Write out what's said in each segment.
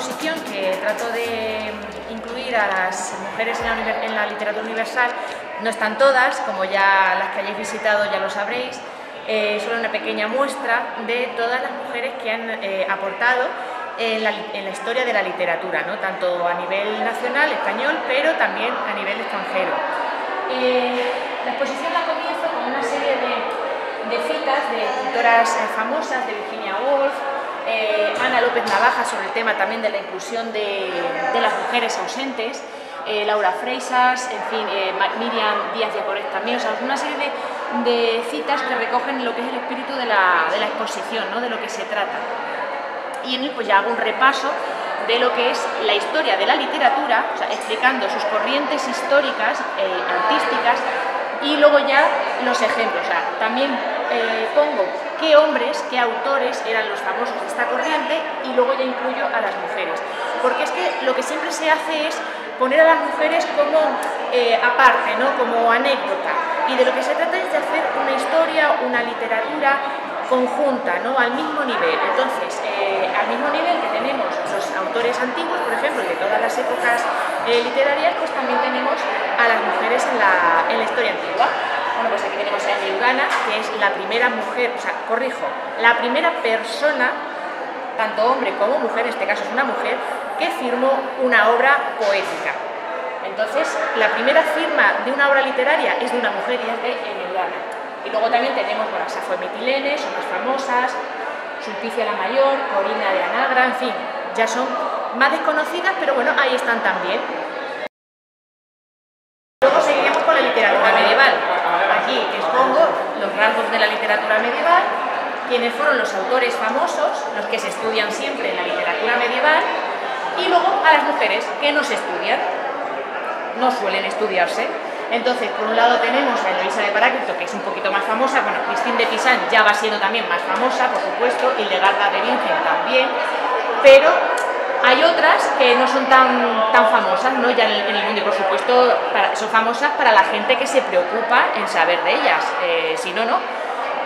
exposición que trato de incluir a las mujeres en la literatura universal. No están todas, como ya las que hayáis visitado ya lo sabréis, solo una pequeña muestra de todas las mujeres que han aportado en la historia de la literatura, ¿no? Tanto a nivel nacional, español, pero también a nivel extranjero. La exposición la comienzo con una serie de citas de escritoras famosas, de Virginia Woolf, Ana López Navaja, sobre el tema también de la inclusión de las mujeres ausentes, Laura Freisas, en fin, Miriam Díaz de Corés también, o sea, una serie de citas que recogen lo que es el espíritu de la exposición, ¿no? De lo que se trata. Y en él pues ya hago un repaso de lo que es la historia de la literatura, o sea, explicando sus corrientes históricas, artísticas, y luego ya los ejemplos. O sea, también pongo qué hombres, qué autores eran los famosos de esta corriente, y luego ya incluyo a las mujeres. Porque es que lo que siempre se hace es poner a las mujeres como aparte, ¿no? Como anécdota. Y de lo que se trata es de hacer una historia, una literatura conjunta, ¿no? Al mismo nivel. Entonces, al mismo nivel que tenemos los autores antiguos, por ejemplo, de todas las épocas literarias, pues también tenemos a las mujeres en la historia antigua. Bueno, pues aquí tenemos a Eugana, que es la primera mujer, o sea, corrijo, la primera persona, tanto hombre como mujer, en este caso es una mujer, que firmó una obra poética. Entonces, la primera firma de una obra literaria es de una mujer y es de Eugana. Y luego también tenemos, bueno, Safo de Mitilene, son más famosas, Sulpicia la Mayor, Corina de Anagra, en fin, ya son más desconocidas, pero bueno, ahí están también. Luego seguiremos con la literatura medieval. Aquí expongo los rasgos de la literatura medieval, quienes fueron los autores famosos, los que se estudian siempre en la literatura medieval, y luego a las mujeres que no se estudian, no suelen estudiarse. Entonces, por un lado tenemos a Eloísa de Paráclito, que es un poquito más famosa, bueno, Christine de Pizan ya va siendo también más famosa, por supuesto, Hildegarda de Bingen también, pero hay otras que no son tan famosas, ¿no? Ya en el mundo, y por supuesto son famosas para la gente que se preocupa en saber de ellas, si no, no.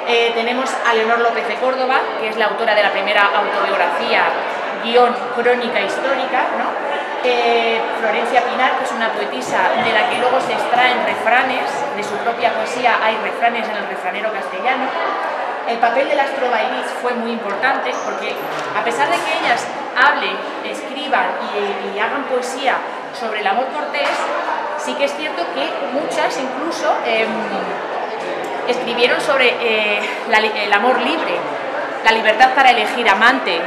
Tenemos a Leonor López de Córdoba, que es la autora de la primera autobiografía crónica histórica, ¿no? Florencia Pinar, que es una poetisa de la que luego se extraen refranes, de su propia poesía hay refranes en el refranero castellano. El papel de las trovairís fue muy importante porque, a pesar de que ellas hablen, escriban y hagan poesía sobre el amor cortés, sí que es cierto que muchas incluso escribieron sobre el amor libre, la libertad para elegir amante,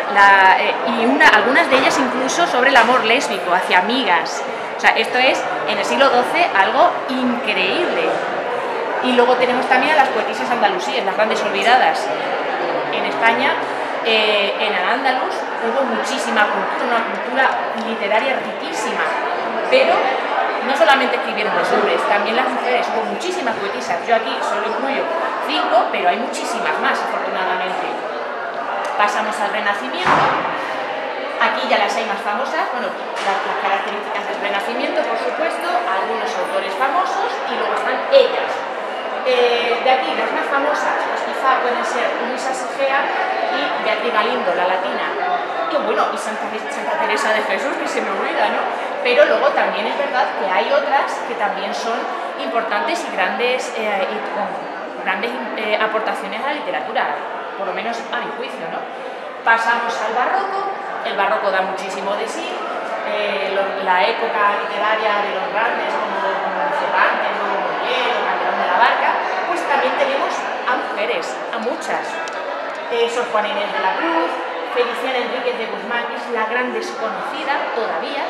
algunas de ellas incluso sobre el amor lésbico, hacia amigas. O sea, esto es, en el siglo XII, algo increíble. Y luego tenemos también a las poetisas andalusíes, las grandes olvidadas. En España, en Al-Ándalus, hubo muchísima cultura, una cultura literaria riquísima, pero no solamente escribieron los hombres, también las mujeres, hubo muchísimas poetisas. Yo aquí solo incluyo 5, pero hay muchísimas más, afortunadamente. Pasamos al Renacimiento. Aquí ya las hay más famosas, bueno, las características del Renacimiento, por supuesto, algunos autores famosos y luego están ellas. De aquí, las más famosas, pues quizá pueden ser Luisa Sigea y Beatriz Galindo, la latina. Que bueno, y Santa Teresa de Jesús, que se me olvida, ¿no? Pero luego también es verdad que hay otras que también son importantes y grandes, con grandes aportaciones a la literatura, por lo menos a mi juicio, ¿no? Pasamos al barroco. El barroco da muchísimo de sí, la época literaria de los grandes como Cervantes, Molière, Calderón de la Barca, pues también tenemos a mujeres, a muchas. Sor Juana Inés de la Cruz, Feliciana Enríquez de Guzmán es la gran desconocida todavía,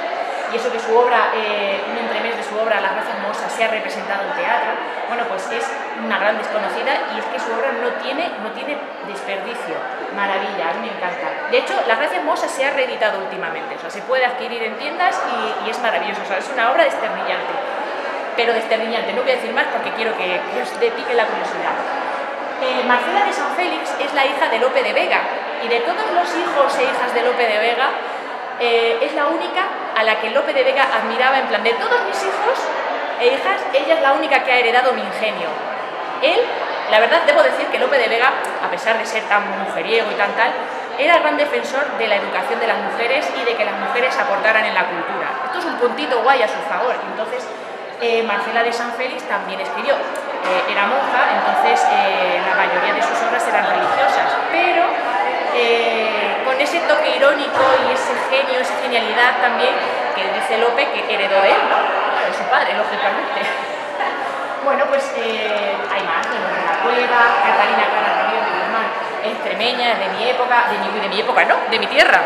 y eso que su obra, un entremés de su obra, Las Gracias Mohosas, se ha representado en teatro, bueno, pues es una gran desconocida y es que su obra no tiene desperdicio. Maravilla, a mí me encanta. De hecho, Las Gracias Mohosas se ha reeditado últimamente, o sea, se puede adquirir en tiendas y es maravilloso, o sea, es una obra desternillante, pero desternillante, no voy a decir más porque quiero que os pique la curiosidad. Marcela de San Félix es la hija de Lope de Vega, y de todos los hijos e hijas de Lope de Vega, es la única a la que Lope de Vega admiraba, en plan, de todos mis hijos e hijas, ella es la única que ha heredado mi ingenio. Él, la verdad, debo decir que Lope de Vega, a pesar de ser tan mujeriego y tan tal, era el gran defensor de la educación de las mujeres y de que las mujeres mujeres aportaran en la cultura. Esto es un puntito guay a su favor. Entonces, Marcela de San Félix también escribió. Era monja, entonces la mayoría de sus obras eran religiosas, pero con ese toque irónico y ese genio, esa genialidad también, que dice Lope que heredó de él, ¿no? De su padre, lógicamente. Bueno, pues hay más, de la Cueva, Catalina Clara Ramírez de Guzmán, extremeña, es de mi época, de mi época, no, de mi tierra.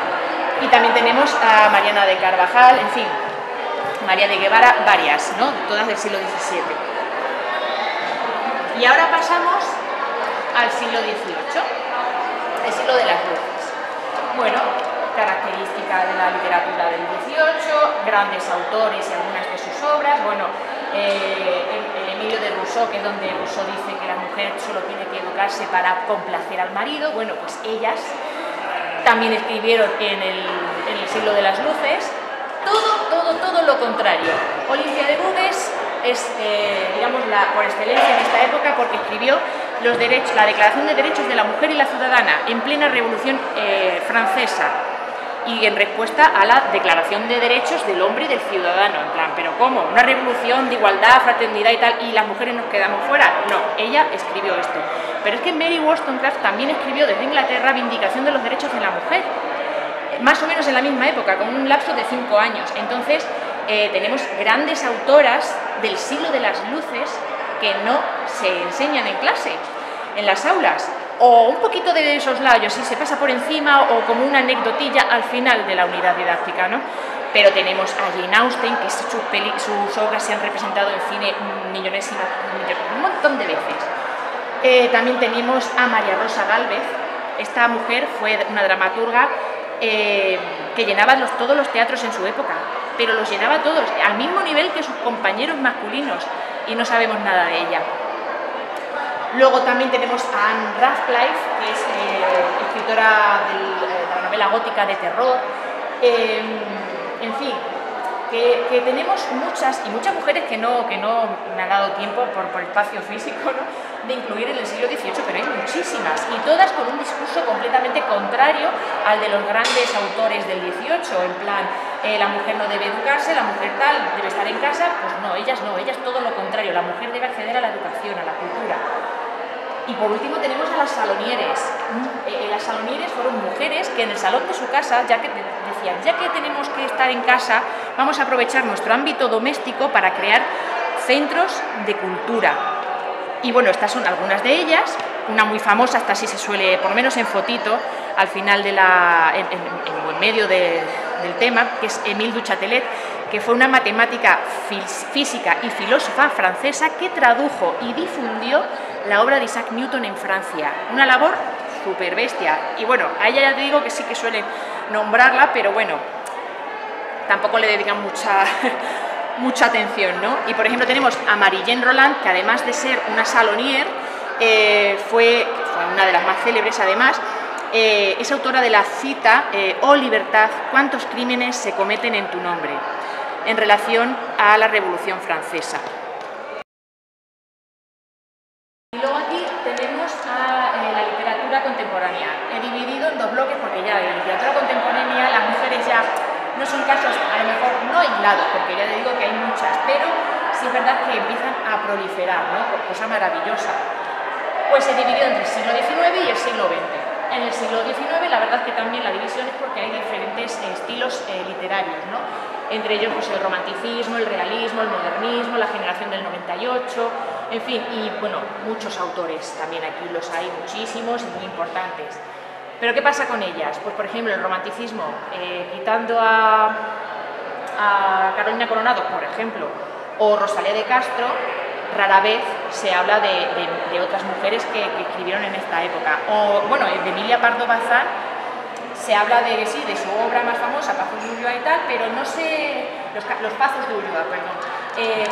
Y también tenemos a Mariana de Carvajal, en fin, María de Guevara, varias, ¿no? Todas del siglo XVII. Y ahora pasamos al siglo XVIII, el siglo de las luces. Bueno, característica de la literatura del XVIII, grandes autores y algunas de sus obras. Bueno, el Emilio de Rousseau, que es donde Rousseau dice que la mujer solo tiene que educarse para complacer al marido. Bueno, pues ellas también escribieron en el siglo de las luces todo lo contrario. Olimpia de Gouges es, digamos, por excelencia en esta época, porque escribió la Declaración de Derechos de la Mujer y la Ciudadana en plena Revolución Francesa, y en respuesta a la Declaración de Derechos del Hombre y del Ciudadano, en plan, ¿pero cómo? ¿Una revolución de igualdad, fraternidad y tal, y las mujeres nos quedamos fuera? No, ella escribió esto. Pero es que Mary Wollstonecraft también escribió desde Inglaterra Vindicación de los Derechos de la Mujer, más o menos en la misma época, con un lapso de 5 años. Entonces, tenemos grandes autoras del siglo de las luces que no se enseñan en clase, en las aulas, o un poquito de soslayo, si se pasa por encima, o como una anecdotilla al final de la unidad didáctica, ¿no? Pero tenemos a Jane Austen, que sus obras se han representado en cine un montón de veces. También tenemos a María Rosa Gálvez. Esta mujer fue una dramaturga que llenaba todos los teatros en su época, pero los llenaba todos, al mismo nivel que sus compañeros masculinos, y no sabemos nada de ella. Luego también tenemos a Anne Radcliffe, que es escritora de la novela gótica de terror. En fin, que tenemos muchas mujeres que no me ha dado tiempo por espacio físico, ¿no?, de incluir en el siglo XVIII, pero hay muchísimas, y todas con un discurso completamente contrario al de los grandes autores del XVIII, en plan, la mujer no debe educarse, la mujer tal, debe estar en casa. Pues no, ellas todo lo contrario, la mujer debe acceder a la educación, a la cultura. Y por último tenemos a las Salonieres. Las Salonieres fueron mujeres que en el salón de su casa, ya que tenemos que estar en casa, vamos a aprovechar nuestro ámbito doméstico para crear centros de cultura. Y bueno, estas son algunas de ellas. Una muy famosa, esta sí se suele, por lo menos en fotito, al final en medio del tema, que es Émile du Châtelet, que fue una matemática, física y filósofa francesa que tradujo y difundió la obra de Isaac Newton en Francia. Una labor súper bestia. Y bueno, a ella ya te digo que sí que suelen nombrarla, pero bueno, tampoco le dedican mucha atención, ¿no? Y por ejemplo tenemos a Marie-Jeanne Roland, que además de ser una salonier, fue una de las más célebres además. Es autora de la cita «Oh libertad, cuántos crímenes se cometen en tu nombre», en relación a la Revolución Francesa. Y luego aquí tenemos a la literatura contemporánea. He dividido en dos bloques porque ya en la literatura contemporánea las mujeres ya no son casos, a lo mejor no aislados, porque ya te digo que hay muchas, pero sí es verdad que empiezan a proliferar, ¿no? Cosa maravillosa. Pues he dividido entre el siglo XIX y el siglo XX. En el siglo XIX la verdad es que también la división es porque hay diferentes estilos literarios, ¿no? Entre ellos pues, el romanticismo, el realismo, el modernismo, la generación del 98, en fin, y bueno, muchos autores también aquí los hay, muchísimos y muy importantes. ¿Pero qué pasa con ellas? Pues por ejemplo el romanticismo, quitando a Carolina Coronado, por ejemplo, o Rosalía de Castro, rara vez se habla de otras mujeres que escribieron en esta época. O bueno, de Emilia Pardo Bazán se habla de su obra más famosa, Pazos de Ulloa y tal, pero no se... los Pazos de Ulloa, perdón.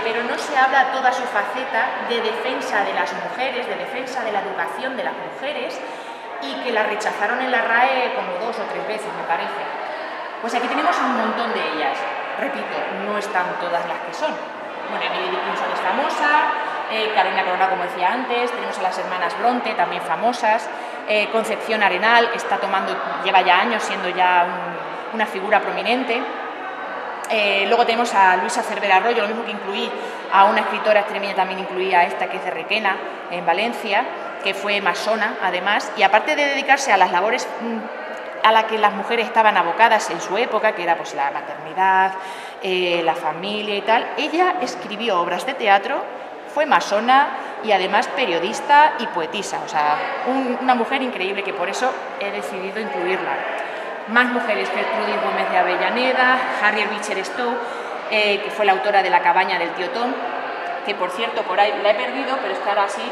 Pero no se habla toda su faceta de defensa de las mujeres, de defensa de la educación de las mujeres, y que la rechazaron en la RAE como 2 o 3 veces, me parece. Pues aquí tenemos un montón de ellas. Repito, no están todas las que son. Bueno, Emily Dickinson es famosa, Carolina Coronado, como decía antes, tenemos a las hermanas Bronte, también famosas, Concepción Arenal lleva ya años siendo ya una figura prominente. Luego tenemos a Luisa Cervera Arroyo, lo mismo que incluí a una escritora extremeña, también incluí a esta que es de Requena, en Valencia, que fue masona además, y aparte de dedicarse a las labores a las que las mujeres estaban abocadas en su época, que era pues la maternidad, la familia y tal, ella escribió obras de teatro, fue masona y además periodista y poetisa, o sea, una mujer increíble, que por eso he decidido incluirla. Más mujeres: Gertrudis Gómez de Avellaneda, Harriet Beecher Stowe, que fue la autora de La cabaña del tío Tom, que por cierto por ahí la he perdido, pero es que ahora sí,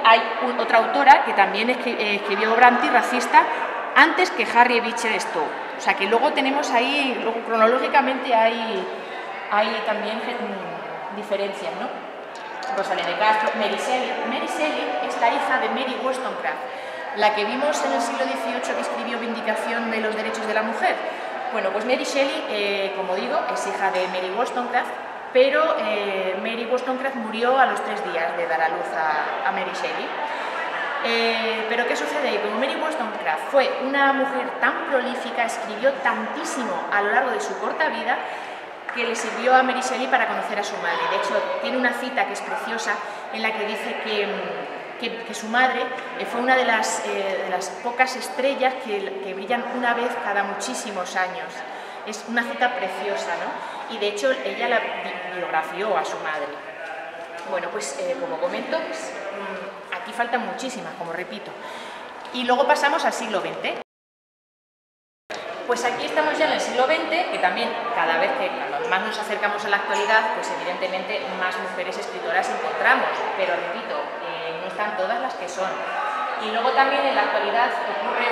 hay otra autora que también escribió obra antirracista antes que Harriet Beecher Stowe. O sea que luego tenemos ahí, luego cronológicamente hay también diferencias, ¿no? Rosalía de Castro, Mary Shelley. Mary Shelley es la hija de Mary Wollstonecraft, la que vimos en el siglo XVIII que escribió Vindicación de los derechos de la mujer. Bueno, pues Mary Shelley, como digo, es hija de Mary Wollstonecraft, pero Mary Wollstonecraft murió a los 3 días de dar a luz a Mary Shelley. Pero ¿qué sucede? Como Mary Wollstonecraft fue una mujer tan prolífica, escribió tantísimo a lo largo de su corta vida, que le sirvió a Mary Shelley para conocer a su madre. De hecho, tiene una cita que es preciosa en la que dice que su madre fue una de las pocas estrellas que brillan una vez cada muchísimos años. Es una cita preciosa, ¿no? Y de hecho ella la biografió a su madre. Bueno, pues como comento, pues, aquí faltan muchísimas, como repito. Y luego pasamos al siglo XX. Pues aquí estamos ya en el siglo XX, que también cada vez que más nos acercamos a la actualidad, pues evidentemente más mujeres escritoras encontramos, pero repito, no están todas las que son. Y luego también en la actualidad ocurre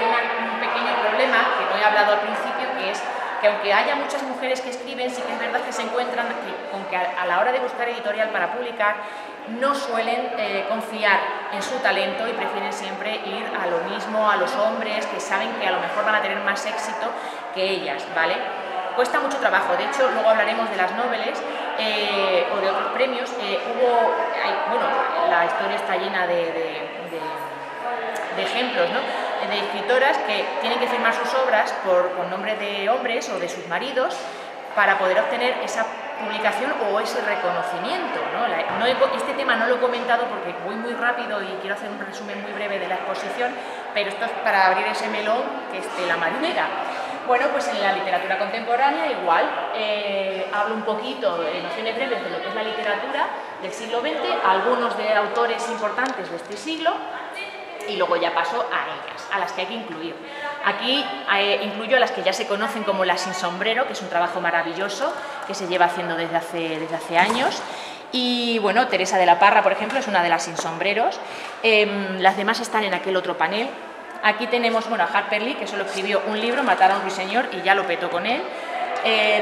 un pequeño problema que no he hablado al principio, que es que aunque haya muchas mujeres que escriben, sí que es verdad que se encuentran con que a la hora de buscar editorial para publicar no suelen confiar en su talento y prefieren siempre ir a lo mismo, a los hombres que saben que a lo mejor van a tener más éxito que ellas, ¿vale? Cuesta mucho trabajo. De hecho, luego hablaremos de las noveles o de otros premios. Bueno, la historia está llena de ejemplos, ¿no? De escritoras que tienen que firmar sus obras con nombre de hombres o de sus maridos para poder obtener esa publicación o ese reconocimiento, ¿no? Este tema no lo he comentado porque voy muy rápido y quiero hacer un resumen muy breve de la exposición, pero esto es para abrir ese melón que es de la marinera. Bueno, pues en la literatura contemporánea igual, hablo un poquito de nociones breves de lo que es la literatura del siglo XX, algunos de autores importantes de este siglo, y luego ya paso a ellas, a las que hay que incluir. Aquí incluyo a las que ya se conocen como las sin sombrero, que es un trabajo maravilloso que se lleva haciendo desde hace años. Y bueno, Teresa de la Parra, por ejemplo, es una de las sin sombreros. Las demás están en aquel otro panel. Aquí tenemos, bueno, a Harper Lee, que solo escribió un libro, Matar a un ruiseñor, y ya lo petó con él.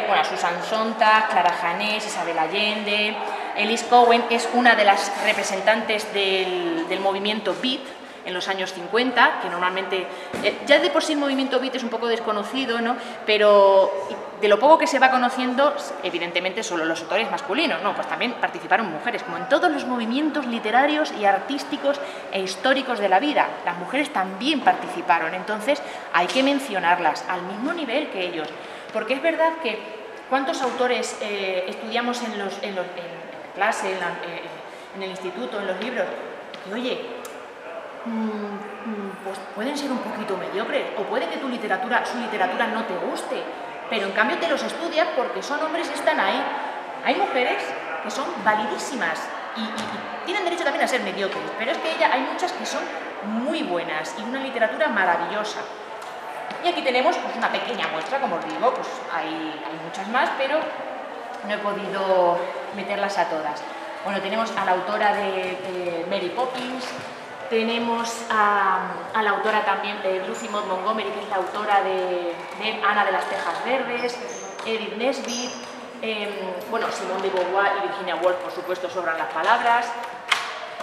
Bueno, Susan Sontag, Clara Janés, Isabel Allende. Elise Cowen es una de las representantes del movimiento Beat en los años 50, que normalmente, ya de por sí el movimiento Beat es un poco desconocido, ¿no? Pero de lo poco que se va conociendo, evidentemente solo los autores masculinos, no, pues también participaron mujeres, como en todos los movimientos literarios y artísticos e históricos de la vida, las mujeres también participaron, entonces hay que mencionarlas al mismo nivel que ellos, porque es verdad que cuántos autores estudiamos en clase, en el instituto, en los libros, que oye, pues pueden ser un poquito mediocres, o puede que su literatura no te guste, pero en cambio te los estudias porque son hombres y están ahí. Hay mujeres que son validísimas y tienen derecho también a ser mediocres, pero es que hay muchas que son muy buenas y una literatura maravillosa. Y aquí tenemos pues una pequeña muestra, como os digo, pues hay muchas más, pero no he podido meterlas a todas. Bueno, tenemos a la autora de Mary Poppins. Tenemos a la autora también de Lucy Maud Montgomery, que es la autora de Ana de las Tejas Verdes, Edith Nesbit, bueno, Simone de Beauvoir y Virginia Woolf, por supuesto, sobran las palabras.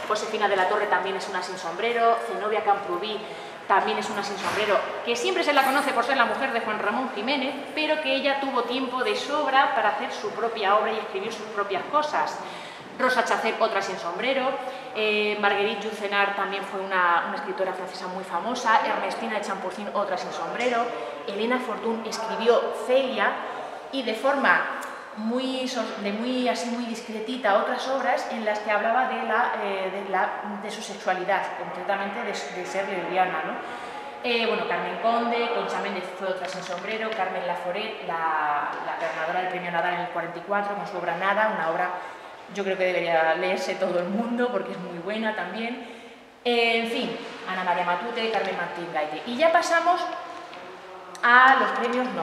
Josefina de la Torre también es una sin sombrero, Zenobia Camprubí también es una sin sombrero, que siempre se la conoce por ser la mujer de Juan Ramón Jiménez, pero que ella tuvo tiempo de sobra para hacer su propia obra y escribir sus propias cosas. Rosa Chacet, otra sin sombrero, Marguerite Yourcenar también fue una escritora francesa muy famosa, Ernestina de Champollion, otra sin sombrero, Elena Fortún escribió Celia y de forma así muy discretita otras obras en las que hablaba de su sexualidad, concretamente de ser lesbiana, ¿no? Bueno, Carmen Conde, Concha Méndez fue otra sin sombrero, Carmen Laforet, la ganadora del premio Nadal en el 44 con su obra Nada, una obra yo creo que debería leerse todo el mundo porque es muy buena también. En fin, Ana María Matute, Carmen Martín Gaite. Y ya pasamos a los premios Nobel.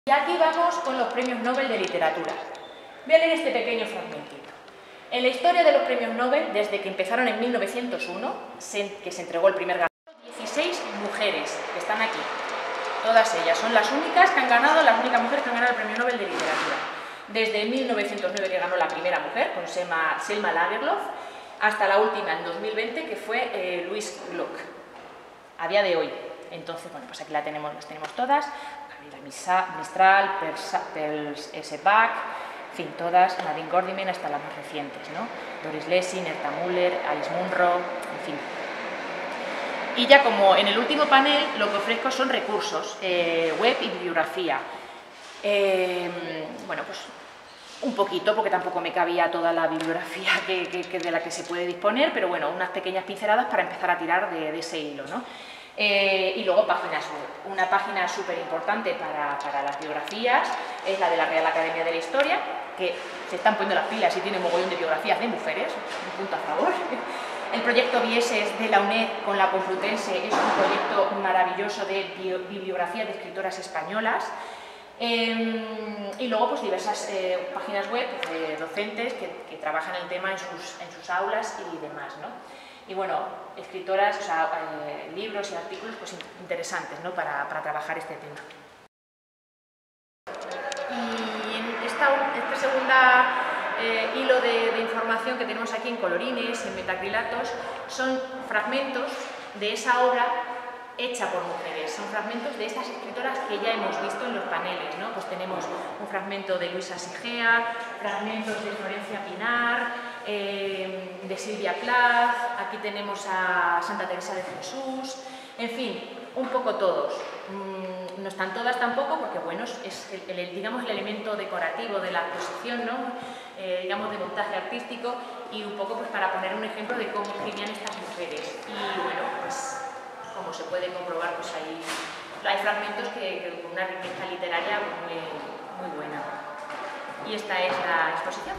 Y aquí vamos con los premios Nobel de literatura. Voy a leer este pequeño fragmentito. En la historia de los premios Nobel, desde que empezaron en 1901, que se entregó el primer ganador, 16 mujeres que están aquí. Todas ellas son las únicas que han ganado, las únicas mujeres que han ganado el premio Nobel de literatura. Desde 1909 que ganó la primera mujer, con Selma Lagerlöf, hasta la última en 2020, que fue Louise Gluck, a día de hoy. Entonces, bueno, pues aquí las tenemos todas. Gabriela Mistral, Pearl S. Bach, en fin, todas, Nadine Gordimer, hasta las más recientes, ¿no? Doris Lessing, Herta Müller, Alice Munro, en fin. Y ya como en el último panel, lo que ofrezco son recursos, web y bibliografía. Bueno, pues un poquito, porque tampoco me cabía toda la bibliografía de la que se puede disponer, pero bueno, unas pequeñas pinceladas para empezar a tirar de ese hilo, ¿no? Y luego páginas web. Una página súper importante para las biografías es la de la Real Academia de la Historia, que se están poniendo las pilas y tiene mogollón de biografías de mujeres, un punto a favor. El proyecto Vieses de la UNED con la Complutense es un proyecto maravilloso de bibliografía de escritoras españolas. Y luego pues diversas páginas web de docentes que trabajan el tema en sus aulas y demás, ¿no? Y bueno, escritoras, o sea, libros y artículos pues interesantes, ¿no? para trabajar este tema. Y en este segundo hilo de información que tenemos aquí en colorines, en metacrilatos, son fragmentos de esa obra hecha por mujeres, son fragmentos de estas escritoras que ya hemos visto en los paneles, ¿no? Pues tenemos un fragmento de Luisa Sigea, fragmentos de Florencia Pinar, de Silvia Plath, aquí tenemos a Santa Teresa de Jesús, en fin, un poco todos. No están todas tampoco porque, bueno, es digamos, el elemento decorativo de la exposición, ¿no? Digamos, de montaje artístico y un poco pues para poner un ejemplo de cómo escribían estas mujeres. Y bueno, pues como se puede comprobar, pues hay fragmentos con una riqueza literaria muy buena. Y esta es la exposición.